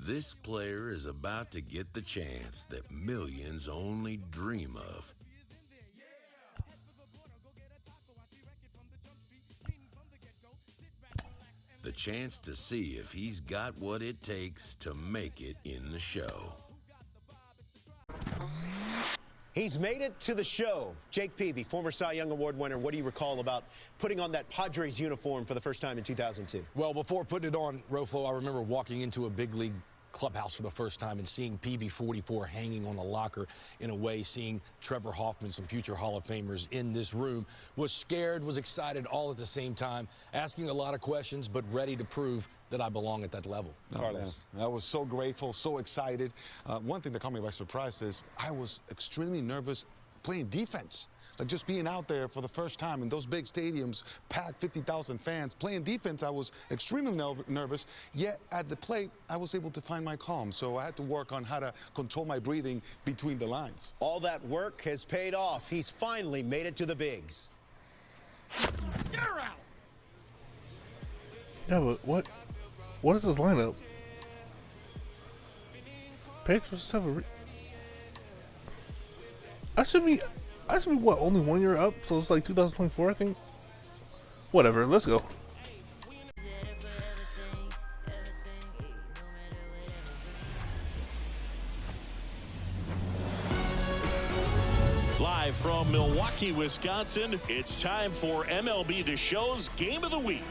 This player is about to get the chance that millions only dream of. The chance to see if he's got what it takes to make it in the show. He's made it to the show. Jake Peavy, former Cy Young Award winner. What do you recall about putting on that Padres uniform for the first time in 2002? Well, before putting it on, Roflo, I remember walking into a big league clubhouse for the first time and seeing Peavy 44 hanging on a locker. In a way, seeing Trevor Hoffman, some future Hall of Famers in this room. Was scared, was excited all at the same time, asking a lot of questions, but ready to prove that I belong at that level. Carlos. I was so grateful, so excited. One thing that caught me by surprise is I was extremely nervous playing defense. Like just being out there for the first time in those big stadiums, packed 50,000 fans, playing defense, I was extremely nervous. Yet at the plate, I was able to find my calm. So I had to work on how to control my breathing between the lines. All that work has paid off. He's finally made it to the bigs. You're out. Yeah, but what is this lineup? Patriots have a I should be what, only 1 year up, so it's like 2024, I think. Whatever, let's go. Live from Milwaukee, Wisconsin, it's time for MLB The Show's Game of the Week.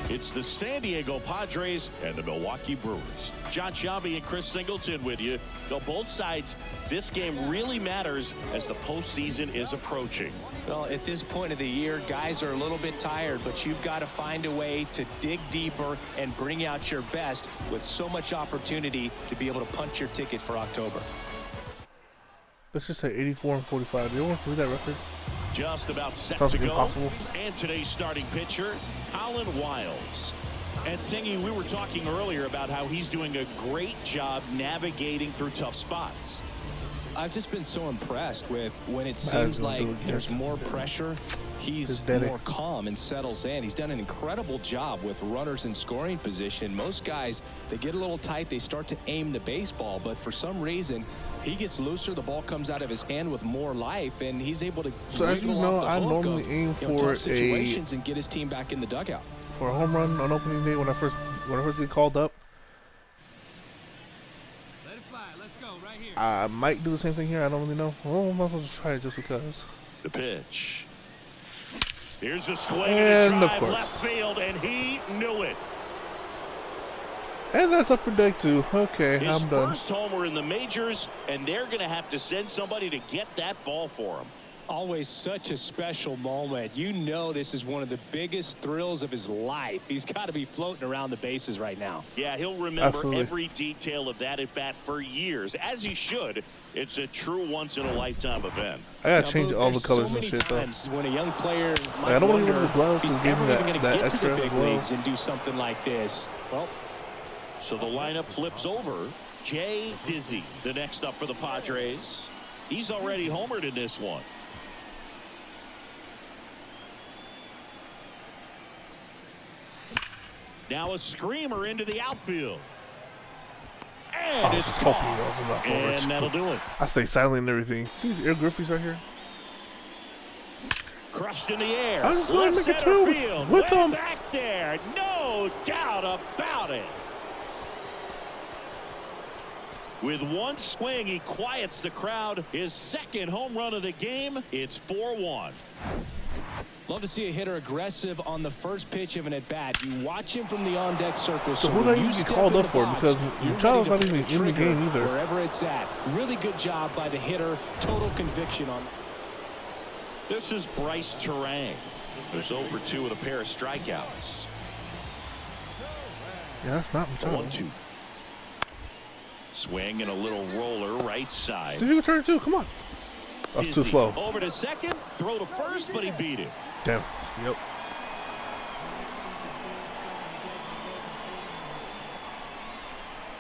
It's the San Diego Padres and the Milwaukee Brewers. John Sciambi and Chris Singleton with you. Though both sides, this game really matters as the postseason is approaching. Well, at this point of the year, guys are a little bit tired, but you've got to find a way to dig deeper and bring out your best with so much opportunity to be able to punch your ticket for October. Let's just say 84-45. Do you want to read that record? Just about set Sounds to go. impossible. And today's starting pitcher, Colin Wilds. And Singy, we were talking earlier about how he's doing a great job navigating through tough spots. I've just been so impressed with when it seems like there's more pressure, he's more calm and settles in. He's done an incredible job with runners in scoring position. Most guys, they get a little tight, they start to aim the baseball, but for some reason, he gets looser, the ball comes out of his hand with more life, and he's able to wiggle off the I hook normally of, aim for tough situations and get his team back in the dugout. For a home run on opening day when I first get called up. I might do the same thing here. I don't really know. Well, I might as well just try it just because. The pitch. Here's a swing and and a drive of course. left field, and he knew it. And that's Upper Deck too. Okay, His I'm done. first homer in the majors, and they're going to have to send somebody to get that ball for him. Always such a special moment. You know this is one of the biggest thrills of his life. He's got to be floating around the bases right now. Yeah, he'll remember Absolutely. every detail of that at bat for years, as he should. It's a true once-in-a-lifetime event. I gotta change all the colors and shit though. When a young player might I don't want to wonder get rid of the gloves if he's and give ever him even going to that get to the extra big glove. leagues and do something like this. Well, so the lineup flips over. Jay Dizzy, the next up for the Padres. He's already homered in this one. Now a screamer into the outfield. And it's caught. And that'll do it. I stay silent and everything. See these Air Griffies right here? Crushed in the air. I just wanna Left make a center two field. with Way them. back there. No doubt about it. With one swing, he quiets the crowd. His second home run of the game. It's 4-1. love to see a hitter aggressive on the first pitch of an at-bat. You watch him from the on-deck circle. So who do you get called up for? Because Machado's not even in the game either. Wherever it's at. Really good job by the hitter. Total conviction on. This is Bryce Terang. There's over 2 with a pair of strikeouts. Yeah, that's not Machado. 1-2. Swing and a little roller right side. See if you can turn it too. Come on. That's too Dizzy slow. over to second, throw to first, but he beat it. Damn. Yep.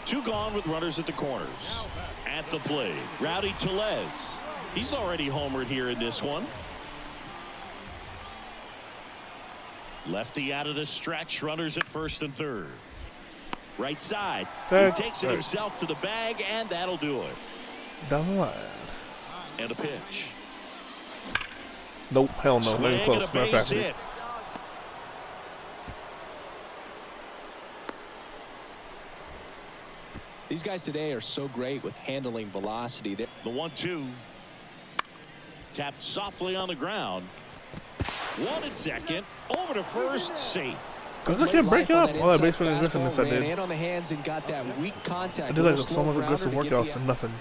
Two gone with runners at the corners. At the plate, Rowdy Tellez. He's already homered here in this one. Lefty out of the stretch, runners at first and third. Right side. Tag. He takes it himself to the bag, and that'll do it. Down the line. And a pitch. Nope, hell no. Not even Swing and close. a Matter of base fact, hit. These guys today are so great with handling velocity. The 1-2. Tapped softly on the ground. 1 and second. Over to first. Safe. does this shit break up? Oh, that base running aggressive I ran did. in on the hands and got that weak contact. I did like so much aggressive workouts and nothing.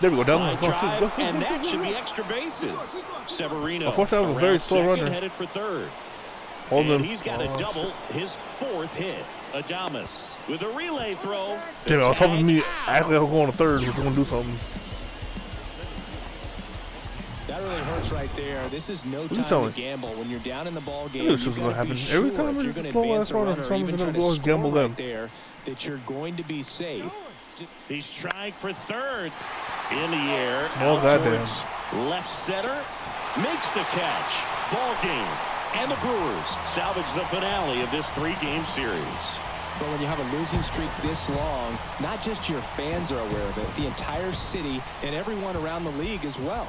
There we go, down the drive, and that should be extra bases. Severino. Unfortunately, I was a very slow runner. Headed for third. Hold and him. He's got a double, his 4th hit. Adames with a relay throw. Damn, I was hoping me actually I was going to third was going to do something. That really hurts right there. This is no time to gamble when you're down in the ball game. This is going to happen every time there's a slow ass runner. Someone's going to go and gamble them. That you're going to be safe. He's trying for third. In the air. Oh, goddamn. Left center. Makes the catch. Ball game. And the Brewers salvage the finale of this 3-game series. But when you have a losing streak this long, not just your fans are aware of it, the entire city and everyone around the league as well.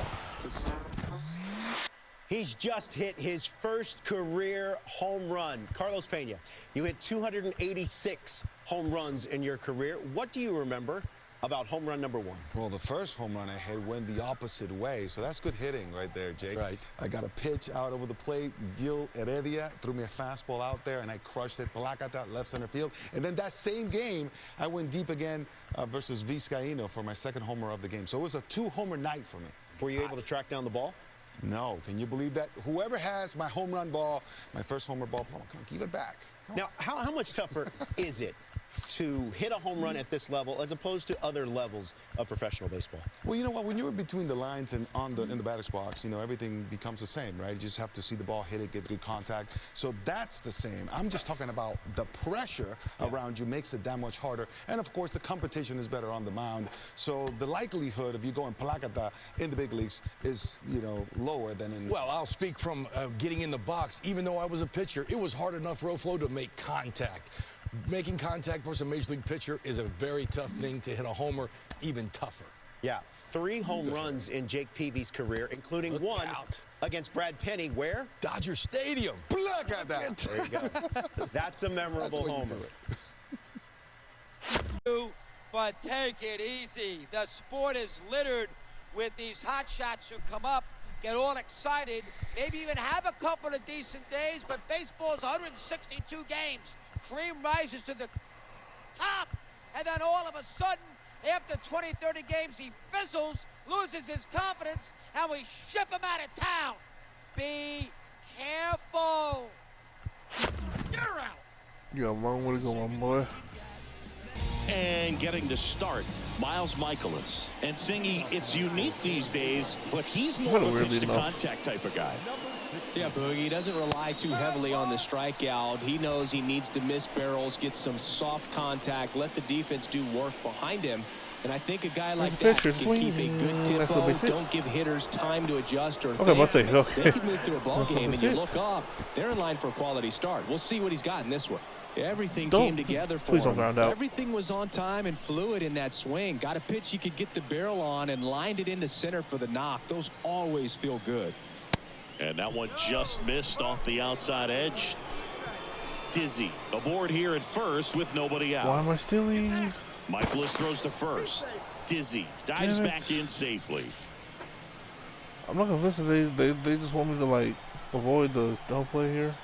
He's just hit his first career home run. Carlos Pena, you hit 286 home runs in your career. What do you remember about home run number 1? Well, the first home run I hit went the opposite way, so that's good hitting right there, Jake. Right. I got a pitch out over the plate. Gil Heredia threw me a fastball out there, and I crushed it. Palacata, left center field. And then that same game, I went deep again versus Vizcaíno for my 2nd homer of the game. So it was a 2-homer night for me. Were you able to track down the ball? No. Can you believe that? Whoever has my home run ball, my first homer ball, come on, give it back. Now, how much tougher is it to hit a home run at this level as opposed to other levels of professional baseball? Well, you know what? When you're between the lines and in the batter's box, you know, everything becomes the same, right? You just have to see the ball, hit it, get good contact. So that's the same. I'm just talking about the pressure around you makes it that much harder. And, of course, the competition is better on the mound. So the likelihood of you going Palacata in the big leagues is, you know, lower than in... Well, I'll speak from getting in the box. Even though I was a pitcher, it was hard enough, Roflo, to make contact. Making contact versus a major league pitcher is a very tough thing. To hit a homer, even tougher. Yeah, 3 home runs in Jake Peavy's career, including one against Brad Penny. Where? Dodger Stadium. Look at that. There you go. That's a memorable homer. But take it easy. The sport is littered with these hot shots who come up, get all excited, maybe even have a couple of decent days, but baseball's 162 games. Cream rises to the top, and then all of a sudden, after 20, 30 games, he fizzles, loses his confidence, and we ship him out of town. Be careful. You're out. You got a long way to go, my boy. And getting to start, Miles Michaelis. And Singy, it's unique these days, but he's more of a pitch-to-contact type of guy. Yeah, Boogie, he doesn't rely too heavily on the strikeout. He knows he needs to miss barrels, get some soft contact, let the defense do work behind him. And I think a guy like that can keep a good tempo, don't give hitters time to adjust or think. They can move through a ball game, and you look up, they're in line for a quality start. We'll see what he's got in this one. Everything came together for him. Everything was on time and fluid in that swing. Got a pitch he could get the barrel on and lined it into center for the knock. Those always feel good. And that one just missed off the outside edge. Dizzy aboard here at first with nobody out. Why am I stealing? Michaelis throws to first. Dizzy dives back in safely. I'm not gonna listen. They just want me to like avoid the don't play here.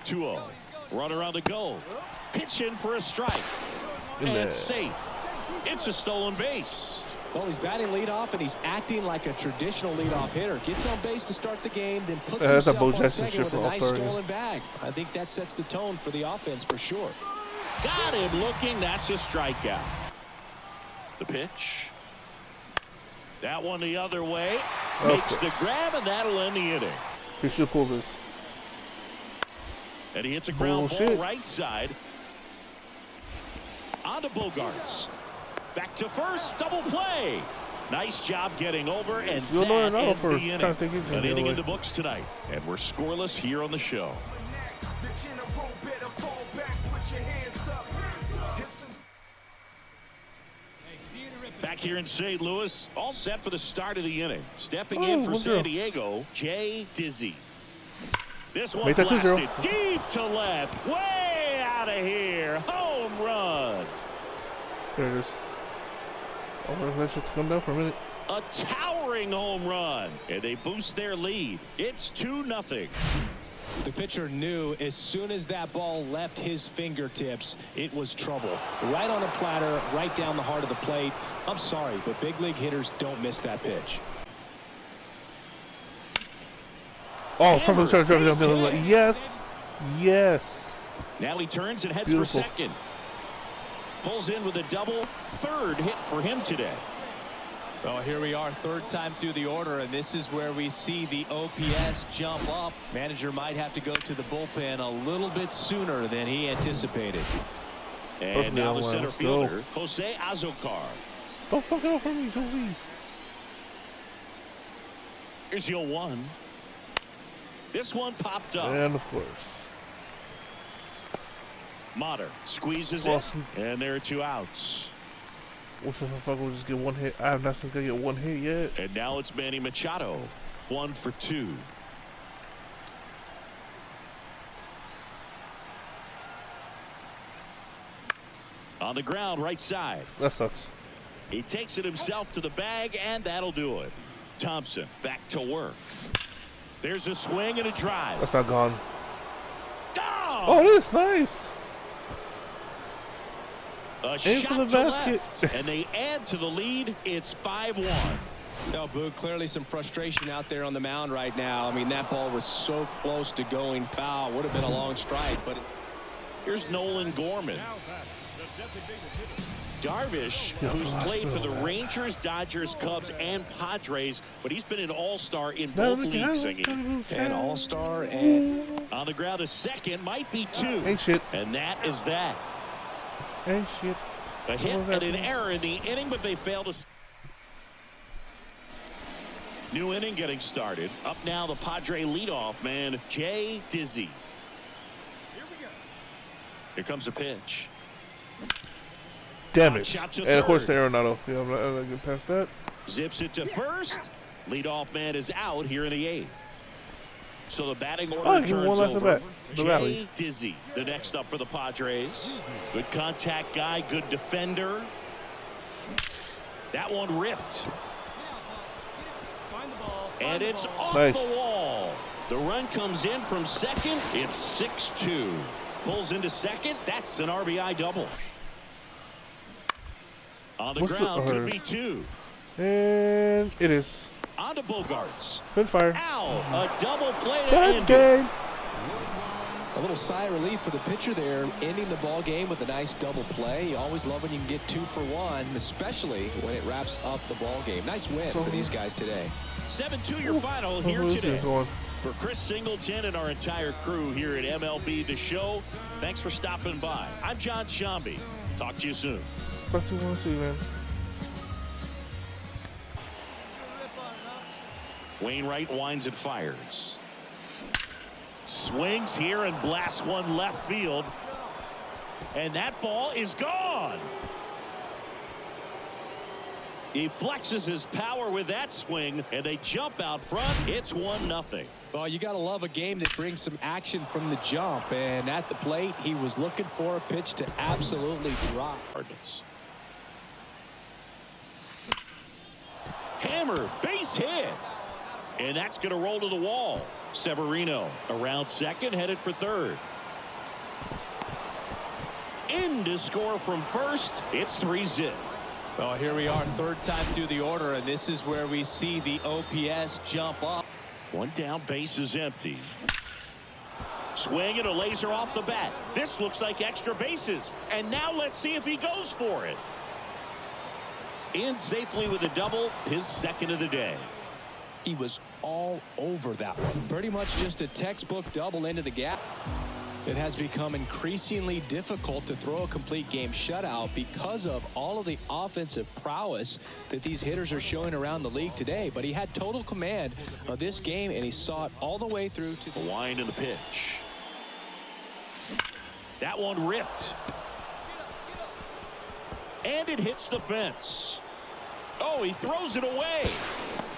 2-0. Runner on the go. Pitch in for a strike. And safe. It's a stolen base. Well, he's batting leadoff, and he's acting like a traditional leadoff hitter. Gets on base to start the game, then puts himself on second with a nice stolen bag. I think that sets the tone for the offense for sure. Got him looking. That's a strikeout. The pitch. That one the other way. Makes the grab, and that'll end the inning. He should pull this. And he hits a ground ball right side. On to Bogarts. Back to first, double play. Nice job getting over, and that ends the inning. An inning in the books tonight, and we're scoreless here on the show. Back here in St. Louis, all set for the start of the inning. Stepping in for San Diego, Jay Dizzy. This one blasted deep to left, way out of here. Home run. There it is. Oh, that should come down for a minute. A towering home run, and they boost their lead. It's 2-0. The pitcher knew as soon as that ball left his fingertips, it was trouble. Right on a platter, right down the heart of the plate. I'm sorry, but big league hitters don't miss that pitch. Oh, from the yes. Yes. Now he turns and heads for second. Pulls in with a double, third hit for him today. Well, here we are, third time through the order, and this is where we see the OPS jump up. Manager might have to go to the bullpen a little bit sooner than he anticipated. And now the center fielder, Jose Azocar. Don't fuck it up for me, Josie. Here's your 1. This one popped up. And of course. Motter squeezes it, and there are 2 outs. What's if I will just get 1 hit? I have not seen him get 1 hit yet. And now it's Manny Machado, 1 for 2. On the ground, right side. That sucks. He takes it himself to the bag, and that'll do it. Thompson back to work. There's a swing and a drive. That's not gone. Oh, that's nice. A shot to left, and they add to the lead. It's 5-1. No, Boog, clearly some frustration out there on the mound right now. I mean, that ball was so close to going foul. Would have been a long strike, but here's Nolan Gorman. Darvish, who's played for the Rangers, Dodgers, Cubs, and Padres, but he's been an all-star in both leagues, singing. An all-star and on the ground, a second, might be 2. Ain't shit. And that is that. Ain't shit. A hit and an error in the inning, but they failed to. New inning getting started. Up now, the Padre leadoff man, Jay Dizzy. Here we go. Here comes a pitch. Damn it. And of course, the Arenado. Yeah, I'm not getting past that. Zips it to first. Leadoff man is out here in the 8th. So the batting order turns over. Jay Dizzy, the next up for the Padres. Good contact guy, good defender. That one ripped. And it's off the wall. The run comes in from second. It's 6-2. Pulls into second. That's an RBI double. On the ground, could be 2. And it is. On to Bogarts. Good fire. Ow! A double play to end game. A little sigh of relief for the pitcher there, ending the ball game with a nice double play. You always love when you can get 2 for 1, especially when it wraps up the ball game. Nice win for these guys today. 7-2 your final here today. For Chris Singleton and our entire crew here at MLB The Show, thanks for stopping by. I'm John Sciambi. Talk to you soon. Talk to you soon, man. Wainwright winds and fires. Swings here and blasts one left field. And that ball is gone. He flexes his power with that swing, and they jump out front. It's 1-0. Well, you got to love a game that brings some action from the jump. And at the plate, he was looking for a pitch to absolutely drop. Hammer, base hit. And that's going to roll to the wall. Severino around second, headed for third. In to score from first. It's 3-0. Well, here we are, third time through the order, and this is where we see the OPS jump up. One down, base is empty. Swing and a laser off the bat. This looks like extra bases. And now let's see if he goes for it. In safely with a double, his second of the day. He was all over that one. Pretty much just a textbook double into the gap. It has become increasingly difficult to throw a complete game shutout because of all of the offensive prowess that these hitters are showing around the league today. But he had total command of this game, and he saw it all the way through to the wind and the pitch. That one ripped. And it hits the fence. Oh, he throws it away.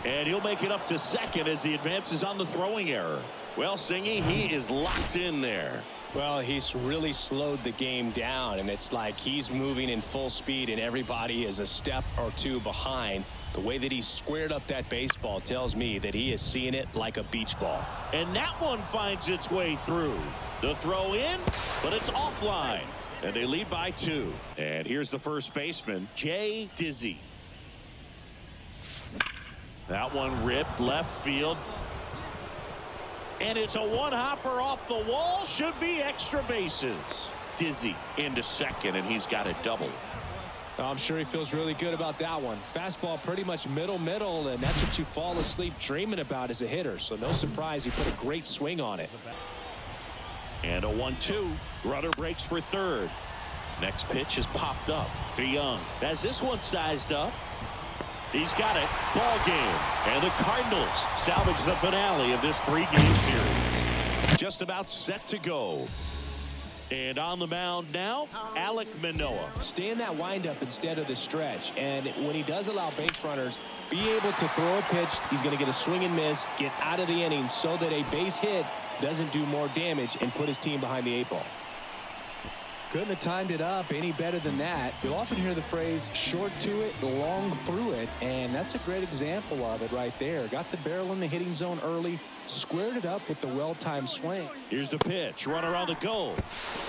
And he'll make it up to second as he advances on the throwing error. Well, Singy, he is locked in there. Well, he's really slowed the game down, and it's like he's moving in full speed and everybody is a step or two behind. The way that he squared up that baseball tells me that he is seeing it like a beach ball. And that one finds its way through. The throw in, but it's offline. And they lead by 2. And here's the first baseman, Jay Dizzy. That one ripped left field. And it's a one-hopper off the wall. Should be extra bases. Dizzy into second, and he's got a double. I'm sure he feels really good about that one. Fastball pretty much middle, and that's what you fall asleep dreaming about as a hitter. So no surprise he put a great swing on it. And a 1-2. Runner breaks for third. Next pitch is popped up to Young. As this one sized up. He's got it. Ball game. And the Cardinals salvage the finale of this 3-game series. Just about set to go. And on the mound now, Alek Manoah. Stay in that windup instead of the stretch. And when he does allow base runners, be able to throw a pitch. He's going to get a swing and miss, get out of the inning so that a base hit doesn't do more damage and put his team behind the 8 ball. Couldn't have timed it up any better than that. You'll often hear the phrase short to it, long through it, and that's a great example of it right there. Got the barrel in the hitting zone early, squared it up with the well-timed swing. Here's the pitch. Runner on the go.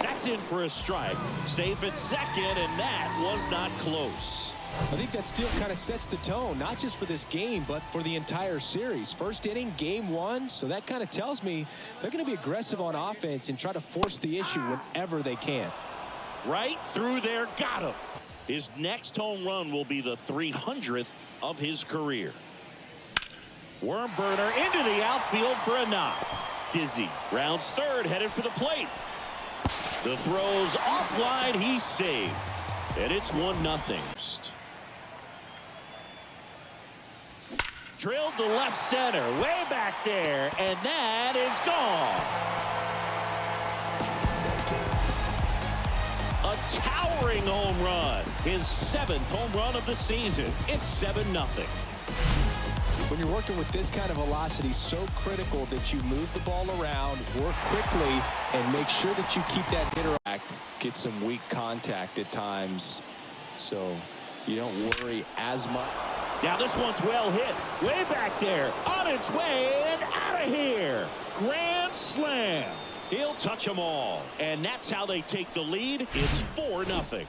That's in for a strike. Safe at second, and that was not close. I think that still kind of sets the tone, not just for this game, but for the entire series. First inning, game 1, so that kind of tells me they're going to be aggressive on offense and try to force the issue whenever they can. Right through there, got him. His next home run will be the 300th of his career. Worm burner into the outfield for a knock. Dizzy rounds third, headed for the plate. The throw's offline, he's saved. And it's 1-0. Drilled to left center, way back there, and that is gone. A towering home run. His 7th home run of the season. It's 7-0. When you're working with this kind of velocity, so critical that you move the ball around, work quickly, and make sure that you keep that hitter back. Get some weak contact at times, so you don't worry as much. Now this one's well hit. Way back there. On its way and out of here. Grand slam. He'll touch them all. And that's how they take the lead. It's 4-0.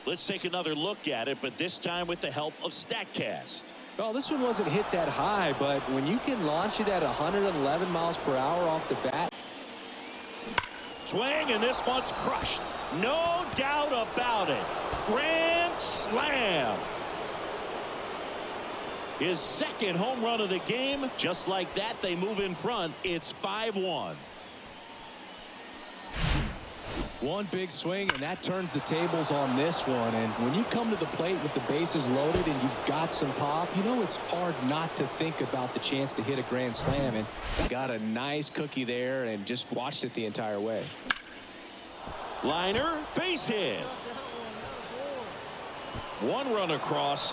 Let's take another look at it, but this time with the help of StatCast. Well, this one wasn't hit that high, but when you can launch it at 111 miles per hour off the bat. Swing, and this one's crushed. No doubt about it. Grand slam. His 2nd home run of the game. Just like that, they move in front. It's 5-1. One big swing, and that turns the tables on this one. And when you come to the plate with the bases loaded and you've got some pop, you know it's hard not to think about the chance to hit a grand slam. And got a nice cookie there and just watched it the entire way. Liner, base hit. 1 run across.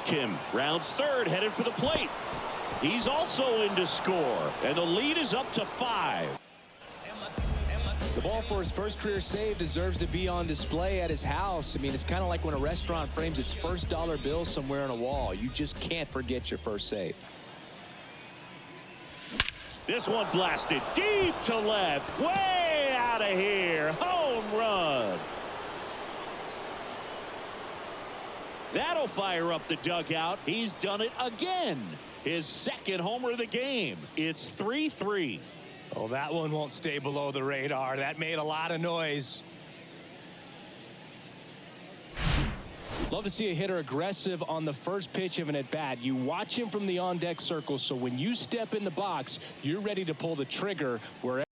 Kim rounds third, headed for the plate. He's also in to score, and the lead is up to 5. The ball for his first career save deserves to be on display at his house. I mean, it's kind of like when a restaurant frames its first dollar bill somewhere on a wall. You just can't forget your first save. This one blasted deep to left, way out of here. Home run. That'll fire up the dugout. He's done it again. His 2nd homer of the game. It's 3-3. Oh, that one won't stay below the radar. That made a lot of noise. Love to see a hitter aggressive on the first pitch of an at-bat. You watch him from the on-deck circle, so when you step in the box, you're ready to pull the trigger wherever.